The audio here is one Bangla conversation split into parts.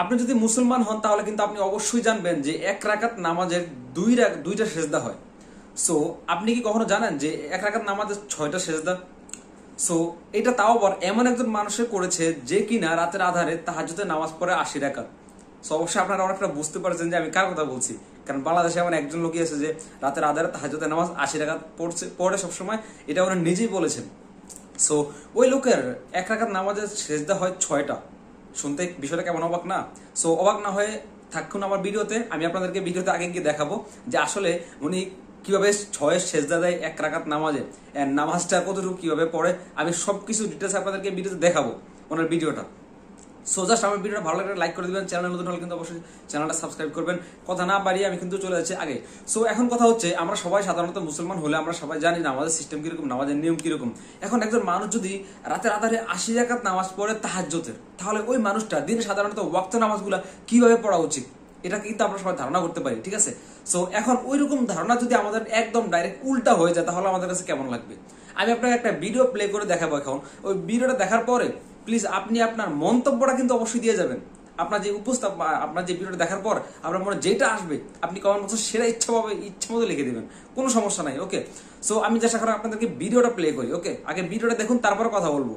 আপনি যদি মুসলমান হন তাহলে কিন্তু আপনি অবশ্যই জানবেন যে এক রাকাত নামাজের দুইটা সেজদা হয়। সো আপনি কি কখনো জানেন যে এক রাকাত নামাজের 6টা সেজদা? সো এটা তাও আবার এমন একজন মানুষের করেছে যে কিনা রাতের আধারে তাহাজ্জুদের নামাজ পড়ে 80 রাকাত। সো অবশ্যই আপনারা অনেকটা বুঝতে পারছেন যে আমি কার কথা বলছি, কারণ বাংলাদেশে এমন একজন লোকই আছে যে রাতের আধারে তাহাজ্জুদের নামাজ 80 রাকাত পড়ে সবসময়, এটা ওরা নিজেই বলেছেন। সো ওই লোকের এক রাকাত নামাজের সেজদা হয় 6টা। শুনতে বিষয়টা কেমন অবাক না? সো অবাক না হয়ে থাকুন আমার ভিডিওতে, আমি আপনাদেরকে ভিডিওতে আগে গিয়ে দেখাবো যে আসলে উনি কিভাবে 6 সেজদা দেয় এক রাকাত নামাজে, নামাজটা কতটুকু কিভাবে পড়ে, আমি সবকিছু ডিটেলস আপনাদেরকে ভিডিওতে দেখাবো ওনার ভিডিওটা। সো জাস্ট আমার ভিডিওটা ভালো লাগলে লাইক করে দিবেন, চ্যানেল নতুন হলে কিন্তু অবশ্যই চ্যানেলটা সাবস্ক্রাইব করবেন। কথা না বাড়িয়ে আমি কিন্তু চলে যাচ্ছি আগে। সো এখন কথা হচ্ছে, আমরা সবাই সাধারণত মুসলমান হলে আমরা সবাই জানি নামাজের সিস্টেম কিরকম, নামাজের নিয়ম কিরকম। এখন একজন মানুষ যদি রাতের আধারে 80 রাকাত নামাজ পড়ে তাহাজ্জুদের, তাহলে ওই মানুষটা দিনে সাধারণত ওয়াক্ত নামাজগুলা কিভাবে পড়া উচিত, এটা কিন্তু আমরা সবাই ধারণা করতে পারি, ঠিক আছে? সো এখন ওই রকম ধারণা যদি আমাদের একদম ডাইরেক্ট উল্টা হয়ে যায় তাহলে আমাদের কাছে কেমন লাগবে? আমি আপনাকে একটা ভিডিও প্লে করে দেখাবো। এখন ওই ভিডিওটা দেখার পরে প্লিজ আপনি আপনার মন্তব্যটা কিন্তু অবশ্যই দিয়ে যাবেন। আপনার যে আপনার যে ভিডিওটা দেখার পর আপনার মনে যেটা আসবে আপনি কমেন্ট বক্সে সেটা ইচ্ছা মতো লিখে দিবেন, কোনো সমস্যা নাই। ওকে, সো আমি চেষ্টা করি আপনাদেরকে ভিডিওটা প্লে করি। ওকে, আগে ভিডিওটা দেখুন, তারপর কথা বলবো।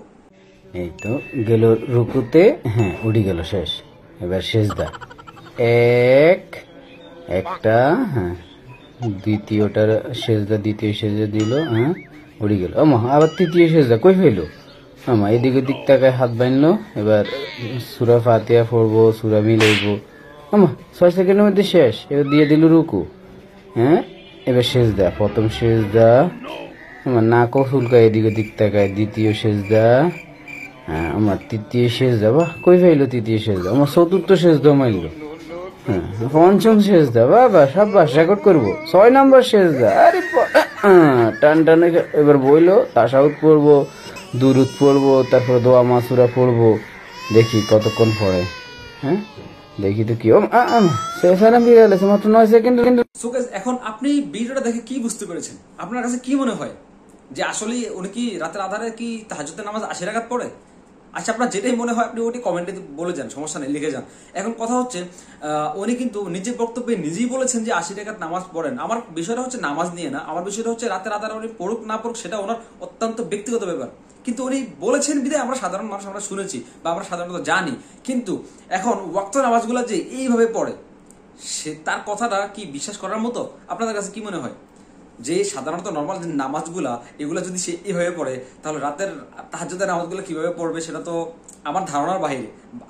এই তো গেল রুকুতে, হ্যাঁ উঠি গেল, শেষ। এবার সেজদা একটা, হ্যাঁ দ্বিতীয় সেজদা দিল, হ্যাঁ উড়ি গেল। আমা আবার তৃতীয় সেজদা কই হইল? আমা এদিক ওদিক তাকায় হাত বাঁধলো। এবার সূরা ফাতিহা পড়বো, সূরা মিলাইবো। আমা 6 সেকেন্ডের মধ্যে শেষ। এবার দিয়ে দিল রুকু, হ্যাঁ এবার সেজদা, প্রথম সেজদা। আমার নাকও চুলকায়, এদিক ওদিক তাকায়। দ্বিতীয় সেজদা, হ্যাঁ আমার তৃতীয় সেজদা। বাহ, কই পাইলো তৃতীয় সেজদা? আমার চতুর্থ সেজদা মাইল। হ্যাঁ পঞ্চম সেজদা, বাবা সাব্বাস, রেকর্ড করবো। 6 নম্বর সেজদা, আরে টান টানে। এবার বইলো তাশাহুদ পড়বো, দুরুদ পড়বো, তারপর দোয়া মাসুরা পড়বো। দেখি কতক্ষণ পড়ে, হ্যাঁ দেখি তো কি মাত্র 9 সেকেন্ড। সো গাইস, এখন আপনি ভিডিওটা দেখে কি বুঝতে পেরেছেন? আপনার কাছে কি মনে হয় যে আসলে উনি কি রাতের আধারে কি তাহাজ্জুদের নামাজ 80 রাকাত পড়ে? আচ্ছা, আপনার যেটাই মনে হয় আপনি ওটি কমেন্টে বলে যান, সমস্যা নেই, লিখে যান। এখন কথা হচ্ছে, উনি কিন্তু নিজের বক্তব্যে নিজেই বলেছেন যে 80 রাকাত নামাজ পড়েন। আমার বিষয়টা হচ্ছে নামাজ নিয়ে না, আমার বিষয়টা হচ্ছে রাতের আধারে উনি পড়ুক না পড়ুক সেটা ওনার অত্যন্ত ব্যক্তিগত ব্যাপার। কিন্তু উনি বলেছেন বিধায় আমরা সাধারণ মানুষ আমরা শুনেছি বা আমরা সাধারণত জানি। কিন্তু এখন ওয়াক্ত নামাজগুলো যে এইভাবে পড়ে, সে তার কথাটা কি বিশ্বাস করার মতো? আপনাদের কাছে কি মনে হয় যে সাধারণত নর্মাল যে নামাজগুলা এগুলা যদি সে হয়ে পড়ে, তাহলে রাতের তাহাজ্জুদের নামাজগুলো কিভাবে পড়বে সেটা তো আমার ধারণার বাইরে।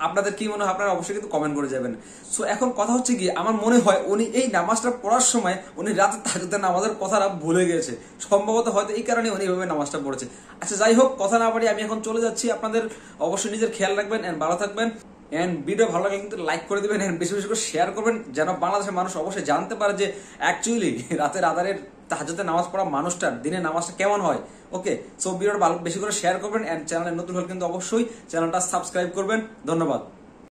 আপনাদের কি মনে হয় আপনারা অবশ্যই কিন্তু কমেন্ট করে যাবেন। সো এখন কথা হচ্ছে কি, আমার মনে হয় উনি এই নামাজটা পড়ার সময় উনি রাতের তাহাজ্জুদের নামাজের কথাটা ভুলে গেছে, সম্ভবত হয়তো এই কারণে উনি এইভাবে নামাজটা পড়েছে। আচ্ছা যাই হোক, কথা না বাড়ি আমি এখন চলে যাচ্ছি। আপনাদের অবশ্যই নিজের খেয়াল রাখবেন এন্ড ভালো থাকবেন। এন্ড ভিডিও ভালো লাগলে কিন্তু লাইক করে দিবেন, বেশি বেশি করে শেয়ার করবেন, যেন বাংলাদেশের মানুষ অবশ্যই জানতে পারে যে অ্যাকচুয়ালি রাতের আধারের তাহাজ্জুদের নামাজ পড়া মানুষটার দিনের নামাজটা কেমন হয়। ওকে, সো ভিডিওটা ভালো বেশি করে শেয়ার করবেন এন্ড চ্যানেলে নতুন হলে কিন্তু অবশ্যই চ্যানেলটা সাবস্ক্রাইব করবেন। ধন্যবাদ।